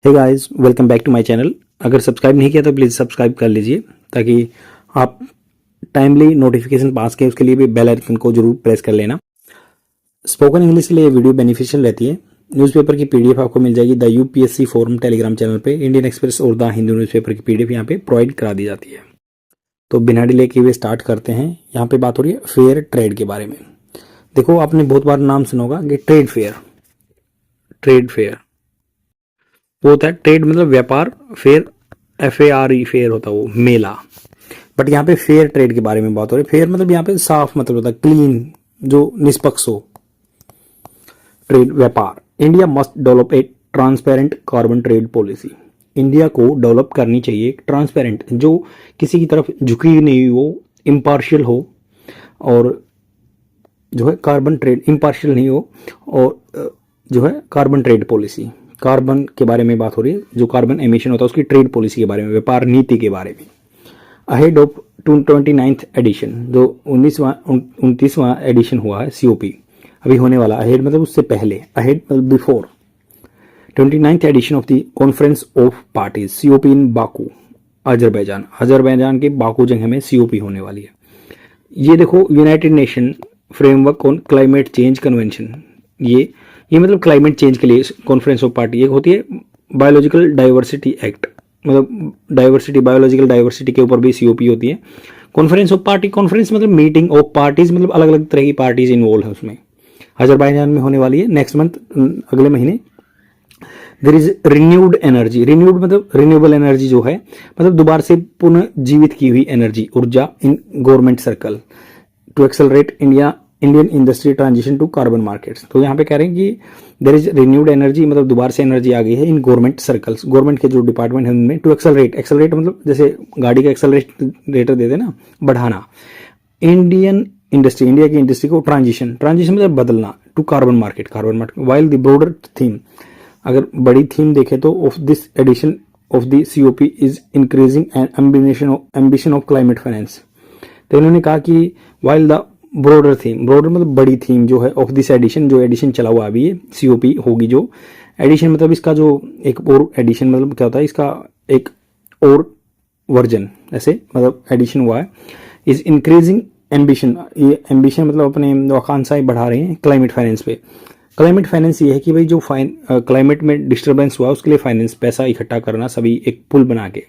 Hey guys, welcome back to my channel. अगर subscribe नहीं किया तो प्लीज़ सब्सक्राइब कर लीजिए ताकि आप टाइमली नोटिफिकेशन पास करें। उसके लिए भी बेल आइकन को जरूर प्रेस कर लेना। स्पोकन इंग्लिश के लिए वीडियो बेनिफिशियल रहती है। न्यूज़पेपर की पीडीएफ आपको मिल जाएगी the UPSC forum Telegram channel पे। इंडियन एक्सप्रेस और द हिंदू न्यूज़पेपर की पीडीएफ यहाँ पे प्रोवाइड करा दी जाती है। तो बिना डिले किए हुए स्टार्ट करते हैं। यहाँ पे बात हो रही है फेयर ट्रेड के बारे में। देखो, आपने बहुत बार नाम सुना होगा कि ट्रेड फेयर। ट्रेड फेयर वो होता है, ट्रेड मतलब व्यापार, फेयर FARE फेयर होता है वो मेला। बट यहाँ पे फेयर ट्रेड के बारे में बात हो रही है। फेयर मतलब यहाँ पे साफ मतलब होता है, क्लीन, जो निष्पक्ष हो। ट्रेड व्यापार। India must develop a transparent carbon trade policy. India को डेवलप करनी चाहिए एक ट्रांसपेरेंट, जो किसी की तरफ झुकी नहीं हो, इम्पार्शियल हो, और जो है कार्बन ट्रेड इम्पार्शियल नहीं हो, और जो है कार्बन ट्रेड पॉलिसी। कार्बन के बारे में बात हो रही है, जो कार्बन एमिशन होता है उसकी ट्रेड पॉलिसी के बारे में, व्यापार नीति के बारे में। अहेड ऑफ 29th एडिशन, जो 29वां एडिशन हुआ है COP अभी होने वाला। अहेड मतलब उससे पहले, अहेड मतलब before 29th edition of the conference of parties COP in Baku, Azerbaijan. Azerbaijan के बाकू जगह में COP होने वाली है। ये देखो, United Nation framework on climate change convention. ये मतलब क्लाइमेट चेंज के लिए कॉन्फ्रेंस ऑफ पार्टी। एक होती है बायोलॉजिकल डाइवर्सिटी एक्ट, मतलब डाइवर्सिटी, बायोलॉजिकल डाइवर्सिटी के ऊपर भी COP होती है। कॉन्फ्रेंस ऑफ पार्टी, कॉन्फ्रेंस मतलब मीटिंग ऑफ पार्टीज, मतलब अलग अलग तरह की पार्टीज इन्वॉल्व है उसमें। अजरबैजान में होने वाली है नेक्स्ट मंथ, अगले महीने। There is renewed energy. Renewed मतलब रिन्यूएबल एनर्जी जो है, मतलब दोबारा से पुनः जीवित की हुई एनर्जी, ऊर्जा in government circle to accelerate Indian industry transition to carbon markets. तो यहाँ पे कह रहे हैं कि देयर इज रिन्यूड एनर्जी, मतलब दोबारा से एनर्जी आ गई है इन गवर्नमेंट सर्कल्स, गवर्नमेंट के जो डिपार्टमेंट है उनमें। टू एक्सेलरेट मतलब जैसे गाड़ी का एक्सेलरेटर देते ना, बढ़ाना। इंडियन इंडस्ट्री, इंडिया की इंडस्ट्री को ट्रांजिशन मतलब बदलना, to carbon market while the broader theme. अगर बड़ी थीम देखें तो of this edition of the COP is increasing and ambition of climate finance. तो इन्होंने कहा कि while the broader theme, broader मतलब बड़ी थीम जो है, ऑफ दिस एडिशन, जो एडिशन चला हुआ अभी ये COP होगी जो एडिशन, मतलब इसका जो एक और एडिशन मतलब क्या होता है, इसका एक और वर्जन, ऐसे मतलब एडिशन हुआ है। इज इंक्रीजिंग एम्बिशन, ये एम्बिशन मतलब अपने आकांक्षाएं बढ़ा रहे हैं क्लाइमेट फाइनेंस पे। क्लाइमेट फाइनेंस ये है कि भाई जो क्लाइमेट में डिस्टर्बेंस हुआ उसके लिए फाइनेंस, पैसा इकट्ठा करना, सभी एक पुल बना के।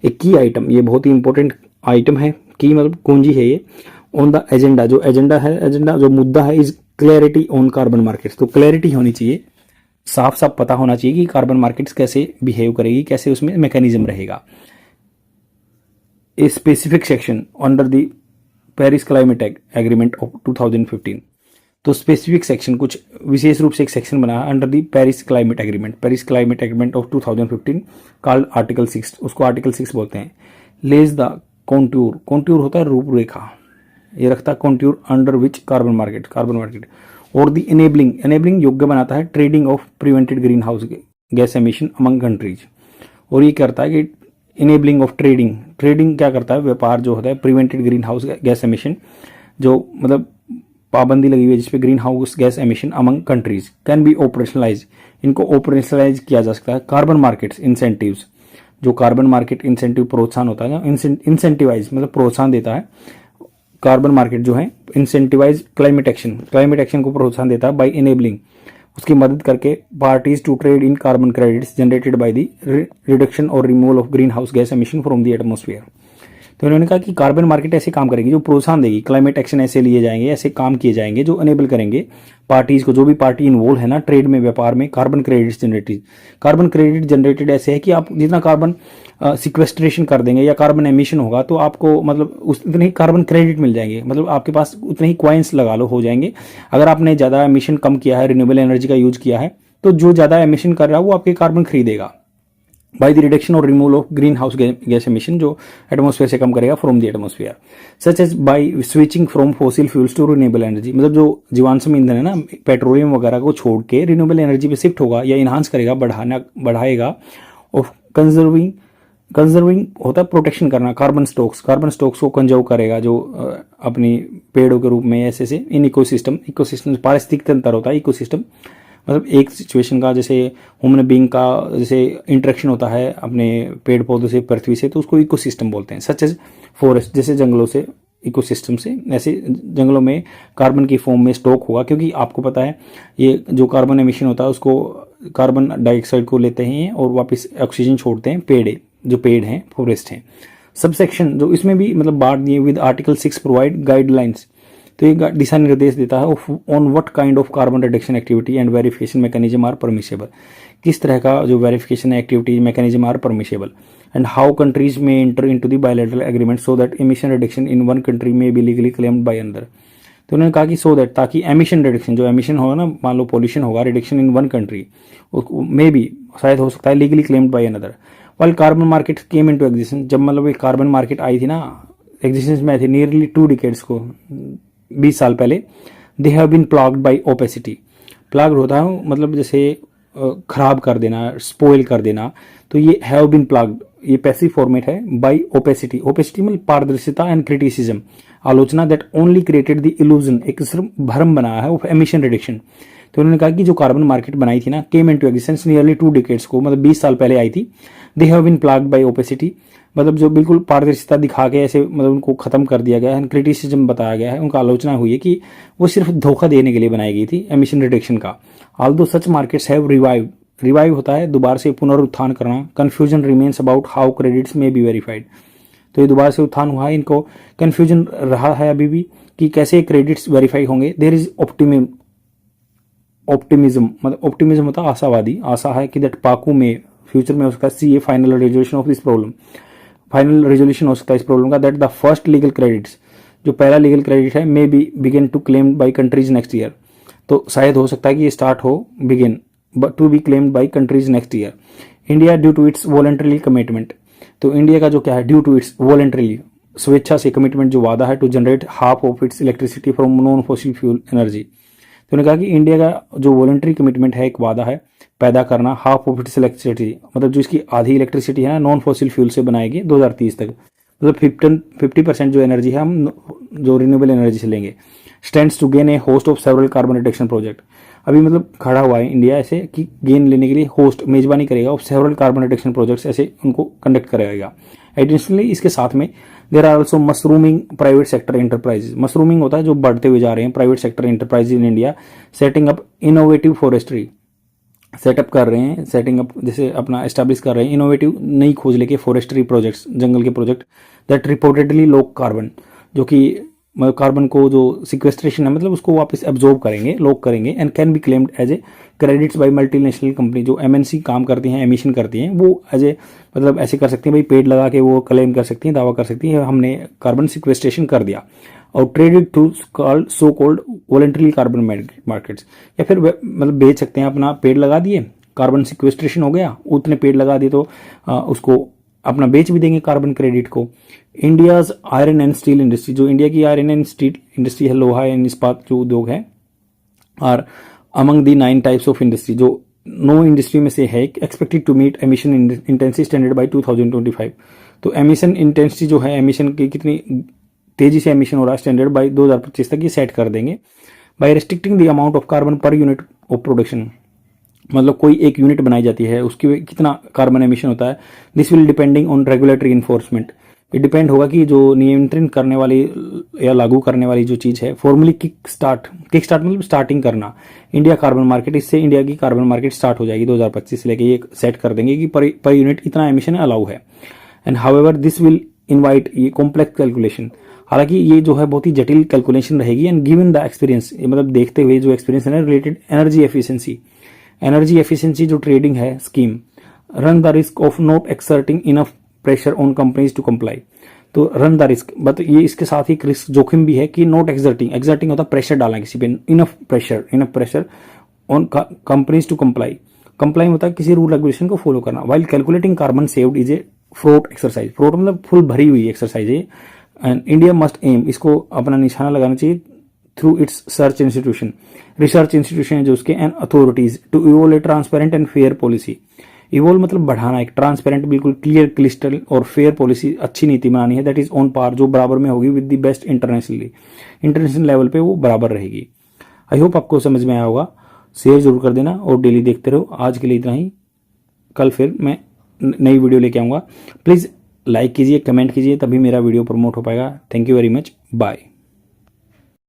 एक की आइटम, ये बहुत ही इंपॉर्टेंट आइटम है, की मतलब कुंजी है ये। ऑन द एजेंडा, जो एजेंडा है, एजेंडा जो मुद्दा है, is clarity on carbon markets. तो क्लैरिटी होनी चाहिए, साफ साफ पता होना चाहिए कि कार्बन मार्केट्स कैसे बिहेव करेगी, कैसे उसमें मैकेनिज्म रहेगा। A specific section under the Paris climate agreement of 2015। तो स्पेसिफिक सेक्शन, कुछ विशेष रूप से एक सेक्शन बना है under the Paris climate agreement of 2015 called article 6, उसको आर्टिकल 6 बोलते हैं। लेज द कॉन्ट्यूर होता है रूपरेखा, ये रखता है contour under which carbon market और द एनेबलिंग योग्य बनाता है trading of prevented greenhouse gas emission among countries. और ये करता है कि इनेबलिंग ऑफ ट्रेडिंग क्या करता है, व्यापार जो होता है, prevented greenhouse gas emission, जो मतलब पाबंदी लगी हुई है जिसपे greenhouse gas emission among countries can be operationalize, इनको ऑपरेशनलाइज किया जा सकता है। कार्बन मार्केट्स इंसेंटिव्स, जो कार्बन मार्केट इंसेंटिव प्रोत्साहन होता है, इंसेंटिवाइज मतलब प्रोत्साहन देता है। कार्बन मार्केट जो है इंसेंटिवाइज क्लाइमेट एक्शन को प्रोत्साहन देता है बाय इनेबलिंग, उसकी मदद करके parties to trade in carbon credits generated by the reduction और removal of greenhouse gas emission from the atmosphere. तो इन्होंने कहा कि कार्बन मार्केट ऐसे काम करेगी जो प्रोत्साहन देगी, क्लाइमेट एक्शन ऐसे लिए जाएंगे, ऐसे काम किए जाएंगे जो अनेबल करेंगे पार्टीज को, जो भी पार्टी इन्वॉल्व है ना ट्रेड में, व्यापार में, कार्बन क्रेडिट जनरेटेड ऐसे है कि आप जितना कार्बन सिक्वेस्ट्रेशन कर देंगे या कार्बन एमिशन होगा तो आपको मतलब उतने ही कार्बन क्रेडिट मिल जाएंगे, मतलब आपके पास उतने ही कॉइन्स लगा लो हो जाएंगे। अगर आपने ज़्यादा एमिशन कम किया है, रिन्यूएबल एनर्जी का यूज किया है, तो जो ज़्यादा एमिशन कर रहा है वो आपके कार्बन खरीदेगा बाय द रिडक्शन और removal of greenhouse gas emission, जो एटमॉस्फेयर से कम करेगा from the atmosphere, such as by switching from fossil fuels to renewable energy. मतलब जो जीवाश्म ईंधन है ना, पेट्रोलियम वगैरह को छोड़ के रिन्यूएबल एनर्जी पे शिफ्ट होगा या इन्हांस करेगा, बढ़ाएगा। और कंजर्विंग होता है प्रोटेक्शन करना, कार्बन स्टॉक्स को कंजर्व करेगा, जो अपनी पेड़ों के रूप में ऐसे इन इकोसिस्टम पारिस्थितिक तंत्र होता है, इकोसिस्टम मतलब एक सिचुएशन का, जैसे ह्यूमन बीइंग का जैसे इंटरेक्शन होता है अपने पेड़ पौधों से, पृथ्वी से, तो उसको इकोसिस्टम बोलते हैं। सच एज फॉरेस्ट, जैसे जंगलों से इकोसिस्टम से, ऐसे जंगलों में कार्बन की फॉर्म में स्टॉक होगा, क्योंकि आपको पता है ये जो कार्बन एमिशन होता है उसको कार्बन डाइऑक्साइड को लेते हैं और वापस ऑक्सीजन छोड़ते हैं जो पेड़ हैं, फॉरेस्ट हैं। सबसेक्शन जो इसमें भी मतलब बांट दिए विद आर्टिकल 6 प्रोवाइड गाइडलाइंस, तो ये दिशा निर्देश देता है on what kind of carbon reduction activity and verification mechanism are permissible, किस तरह का जो verification activity mechanism are permissible, and how countries may enter into the bilateral agreement so that emission reduction in one country may be legally claimed by another. तो उन्होंने कहा कि so that, ताकि emission reduction, जो emission होगा ना, मान लो पॉल्यूशन होगा, रिडक्शन इन वन कंट्री में भी शायद हो सकता है legally claimed by another. While carbon market came into existence, जब मतलब ये कार्बन मार्केट आई थी ना, एग्जिस्टेंस में आई थी नियरली 2 डिकेड्स को, 20 साल पहले, they have been plagued by opacity. Plagued होता है मतलब जैसे खराब कर देना, स्पॉइल कर देना, तो ये हैव बीन प्लॉग्ड, ये पैसिव फॉर्मेट है, बाय ओपेसिटी। ओपेसिटी मतलब पारदर्शिता एंड क्रिटिसिज्म, आलोचना, that only created the illusion, एक सिर्फ भ्रम बनाया है ऑफ एमिशन रिडक्शन। तो उन्होंने कहा कि जो कार्बन मार्केट बनाई थी ना, came into existence nearly 2 decades को, मतलब 20 साल पहले आई थी। They have been plagued by opacity, मतलब जो बिल्कुल पारदर्शिता दिखा के ऐसे मतलब उनको खत्म कर दिया गया है, क्रिटिसिज्म बताया गया है, उनका आलोचना हुई है कि वो सिर्फ धोखा देने के लिए बनाई गई थी एमिशन रिडक्शन का। Although such markets have revive होता है दोबारा से पुनरुत्थान करना, confusion remains about how credits में बी वेरीफाइड, तो ये दोबारा से उत्थान हुआ है, इनको कंफ्यूजन रहा है अभी भी कि कैसे क्रेडिट्स वेरीफाई होंगे। देयर इज ऑप्टिमिज्म, मतलब ऑप्टिमिज्म होता है आशावादी, आशा है कि दैट पाकू में फ्यूचर में हो सकता है see a final resolution of this problem, final resolution हो सकता है इस प्रॉब्लम का, that the first legal credits, जो पहला लीगल क्रेडिट है, may be begin to claim by countries next year, तो शायद हो सकता है कि ये स्टार्ट हो, begin to be claimed by countries next year. India due to its voluntary commitment, तो इंडिया का जो क्या है, ड्यू टू इट्स वॉलंटरीली, स्वेच्छा से, कमिटमेंट जो वादा है, to generate half of its electricity from non fossil fuel energy. तो उन्होंने कहा कि इंडिया का जो वॉलंटरी कमिटमेंट है, एक वादा है पैदा करना हाफ ऑफ इट्स इलेक्ट्रिसिटी, मतलब जो इसकी आधी इलेक्ट्रिसिटी है ना, नॉन फॉसिल फ्यूल से बनाएगी 2030 तक, मतलब 50% जो एनर्जी है हम जो रिन्यूएबल एनर्जी से लेंगे। Stands to gain a host of several carbon reduction project, अभी मतलब खड़ा हुआ है इंडिया ऐसे कि गेन लेने के लिए होस्ट, मेजबानी करेगा of several carbon reduction projects, ऐसे उनको कंडक्ट करेगा। एडिशनली इसके साथ में there are also mushrooming private sector enterprises, mushrooming होता है जो बढ़ते हुए जा रहे हैं private sector enterprise in India, setting up innovative forestry, setup कर रहे हैं, सेटिंग अप जैसे अपना एस्टैब्लिश कर रहे हैं इनोवेटिव नई खोज लेके फॉरेस्ट्री प्रोजेक्ट्स, जंगल के project, that reportedly low carbon, जो कि कार्बन को जो सिक्वेस्ट्रेशन है मतलब उसको वापस एब्जॉर्ब करेंगे, लॉक करेंगे, and can be claimed as a credits by multinational company, जो एमएनसी काम करती हैं, एमिशन करती हैं, वो एज ए मतलब ऐसे कर सकती हैं भाई, पेड़ लगा के वो क्लेम कर सकती हैं, दावा कर सकती हैं हमने कार्बन सिक्वेस्ट्रेशन कर दिया, और traded through so called voluntary carbon markets, या फिर मतलब बेच सकते हैं, अपना पेड़ लगा दिए, कार्बन सिक्वेस्ट्रेशन हो गया, उतने पेड़ लगा दिए तो उसको अपना बेच भी देंगे कार्बन क्रेडिट को। India's iron and steel industry, जो इंडिया की आयरन एंड स्टील इंडस्ट्री है, लोहा एंड इस्पात जो उद्योग है, are among the 9 types of industry, जो 9 इंडस्ट्री में से है, expected to meet emission intensity standard by 2025। तो एमिशन इंटेंसिटी जो है, एमिशन की कितनी तेजी से एमिशन हो रहा है स्टैंडर्ड बाय 2025 तक ये सेट कर देंगे। By restricting the amount of carbon per unit of production, मतलब कोई एक यूनिट बनाई जाती है उसकी कितना कार्बन एमिशन होता है, this will depending on regulatory enforcement, ये डिपेंड होगा कि जो नियंत्रण करने वाली या लागू करने वाली जो चीज़ है, फॉर्मली किक स्टार्ट मतलब स्टार्टिंग करना इंडिया कार्बन मार्केट, इससे इंडिया की कार्बन मार्केट स्टार्ट हो जाएगी 2025 से लेके, ये सेट कर देंगे कि पर यूनिट इतना एमिशन अलाउ है। And however this will invite ये कॉम्प्लेक्स कैलकुलेशन, हालांकि ये जो है बहुत ही जटिल कैलकुलेशन रहेगी, एंड गिवन द एक्सपीरियंस, मतलब देखते हुए जो एक्सपीरियंस है रिलेटेड एनर्जी एफिशिएंसी जो ट्रेडिंग है scheme, run the risk of not exerting enough pressure on companies to comply, तो रन द रिस्क, बट ये इसके साथ ही रिस्क जोखिम भी है कि नॉट एक्सर्टिंग होता है प्रेशर डालना किसी पे, enough pressure on companies to comply होता है किसी रूल रेगुलेशन को फॉलो करना। While calculating carbon saved is a fraught exercise, fraught मतलब फुल भरी हुई एक्सरसाइज है, एंड इंडिया मस्ट एम, इसको अपना निशाना लगाना चाहिए थ्रू इट्स रिसर्च इंस्टीट्यूशन है जो उसके, and authorities to evolve a transparent and fair policy, evolve मतलब बढ़ाना, एक ट्रांसपेरेंट बिल्कुल क्लियर क्लिस्टल और फेयर पॉलिसी, अच्छी नीति बनानी है, दैट इज ऑन पार, जो बराबर में होगी with the best international level पे वो बराबर रहेगी। आई होप आपको समझ में आया होगा। शेयर जरूर कर देना और डेली देखते रहो। आज के लिए इतना ही, कल फिर मैं नई वीडियो लेके आऊँगा। प्लीज़ लाइक कीजिए, कमेंट कीजिए, तभी मेरा वीडियो प्रमोट हो पाएगा। Thank you very much, bye.